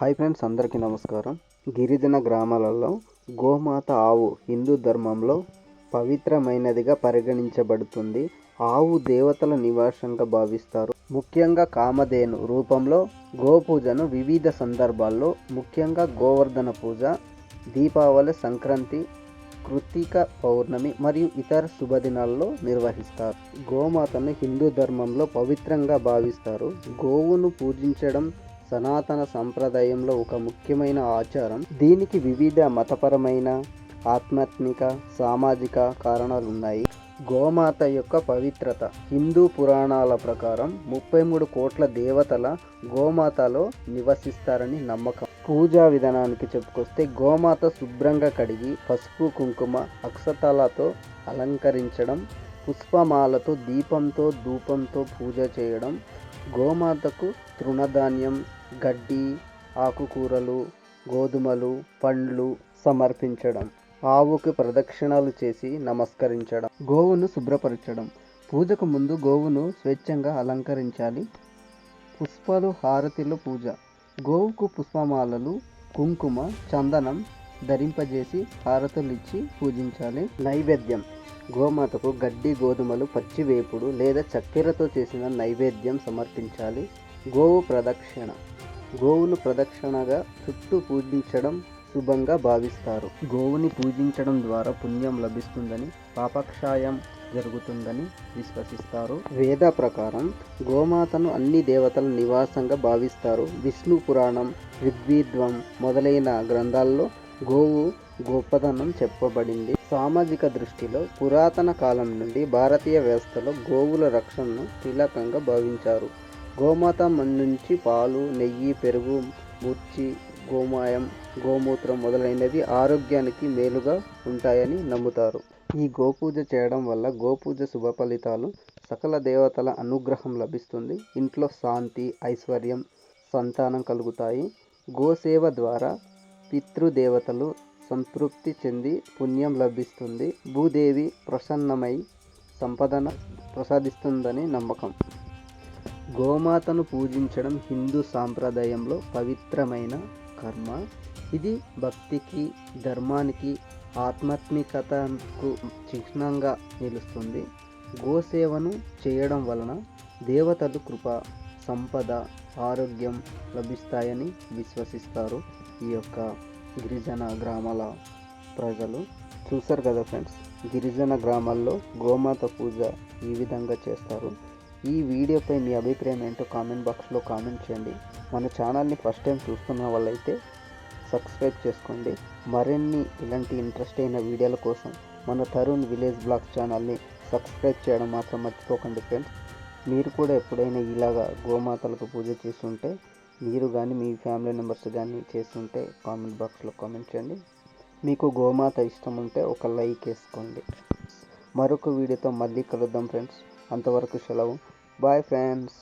Hi friends, అందరికీ నమస్కారం. గిరిజన గ్రామాలలో గోమాత ఆవు హిందూ ధర్మంలో పవిత్రమైనదిగా పరిగణించబడుతుంది. ఆవు దేవతల నివాసంగా భావిస్తారు. ముఖ్యంగా కామధేను రూపంలో గోపూజను వివిధ సందర్భాల్లో, ముఖ్యంగా గోవర్ధన పూజ, దీపావళి, సంక్రాంతి, కృతిక పౌర్ణమి మరియు ఇతర శుభదినాల్లో నిర్వహిస్తారు. గోమాతను హిందూ ధర్మంలో పవిత్రంగా భావిస్తారు. గోవును పూజించడం సనాతన సంప్రదాయంలో ఒక ముఖ్యమైన ఆచారం. దీనికి వివిధ మతపరమైన, ఆధ్యాత్మిక, సామాజిక కారణాలు ఉన్నాయి. గోమాత యొక్క పవిత్రత. హిందూ పురాణాల ప్రకారం 33 కోట్ల దేవతల గోమాతలో నివసిస్తారని నమ్మకం. పూజా విధానానికి చెప్పుకొస్తే, గోమాత శుభ్రంగా కడిగి పసుపు, కుంకుమ, అక్షతలతో అలంకరించడం, పుష్పమాలతో, దీపంతో, ధూపంతో పూజ చేయడం, గోమాతకు తృణధాన్యం, గడ్డి, ఆకుకూరలు, గోధుమలు, పండ్లు సమర్పించడం, ఆవుకు ప్రదక్షిణాలు చేసి నమస్కరించడం, గోవును శుభ్రపరచడం. పూజకు ముందు గోవును స్వచ్ఛంగా అలంకరించాలి. పుష్పాలు, హారతిలో పూజ. గోవుకు పుష్పమాలలు, కుంకుమ, చందనం ధరింపజేసి హారతులు ఇచ్చి పూజించాలి. నైవేద్యం. గోమాతకు గడ్డి, గోధుమలు, పచ్చి వేపుడు లేదా చక్కెరతో చేసిన నైవేద్యం సమర్పించాలి. గోవు ప్రదక్షిణ. గోవును ప్రదక్షిణగా చుట్టూ పూజించడం శుభంగా భావిస్తారు. గోవుని పూజించడం ద్వారా పుణ్యం లభిస్తుందని, పాపక్షయం జరుగుతుందని విశ్వసిస్తారు. వేద ప్రకారం గోమాతను అన్ని దేవతల నివాసంగా భావిస్తారు. విష్ణు పురాణం, ఋగ్వేదం మొదలైన గ్రంథాల్లో గోవు గొప్పదనం చెప్పబడింది. సామాజిక దృష్టిలో పురాతన కాలం నుండి భారతీయ వ్యవస్థలో గోవుల రక్షణను కీలకంగా భావించారు. గోమాత నుంచి పాలు, నెయ్యి, పెరుగు, మూర్చి, గోమయం, గోమూత్రం మొదలైనవి ఆరోగ్యానికి మేలుగా ఉంటాయని నమ్ముతారు. ఈ గోపూజ చేయడం వల్ల గోపూజ శుభ ఫలితాలు, సకల దేవతల అనుగ్రహం లభిస్తుంది. ఇంట్లో శాంతి, ఐశ్వర్యం, సంతానం కలుగుతాయి. గోసేవ ద్వారా పితృదేవతలు సంతృప్తి చెంది పుణ్యం లభిస్తుంది. భూదేవి ప్రసన్నమై సంపదను ప్రసాదిస్తుందని నమ్మకం. గోమాతను పూజించడం హిందూ సాంప్రదాయంలో పవిత్రమైన కర్మ. ఇది భక్తికి, ధర్మానికి, ఆధ్యాత్మికతకు చిహ్నంగా నిలుస్తుంది. గోసేవను చేయడం వలన దేవతలు కృప, సంపద, ఆరోగ్యం లభిస్తాయని విశ్వసిస్తారు. ఈ యొక్క గిరిజన గ్రామాల ప్రజలు చూశారు కదా ఫ్రెండ్స్. గిరిజన గ్రామాల్లో గోమాత పూజ ఈ విధంగా చేస్తారు. ఈ వీడియోపై మీ అభిప్రాయం ఏంటో కామెంట్ బాక్స్లో కామెంట్ చేయండి. మన ఛానల్ని ఫస్ట్ టైం చూస్తున్న వాళ్ళైతే సబ్స్క్రైబ్ చేసుకోండి. మరిన్ని ఇలాంటి ఇంట్రెస్ట్ అయిన వీడియోల కోసం మన తరుణ్ విలేజ్ బ్లాగ్స్ ఛానల్ని సబ్స్క్రైబ్ చేయడం మాత్రం మర్చిపోకండి ఫ్రెండ్స్. మీరు కూడా ఎప్పుడైనా ఇలాగా గోమాతలకు పూజ చేస్తుంటే, మీరు కానీ మీ ఫ్యామిలీ మెంబర్స్ కానీ చేస్తుంటే కామెంట్ బాక్స్లో కామెంట్ చేయండి. మీకు గోమాత ఇష్టం ఉంటే ఒక లైక్ వేసుకోండి. మరొక వీడియోతో మళ్ళీ కలుద్దాం ఫ్రెండ్స్. అంతవరకు సెలవు. Bye friends.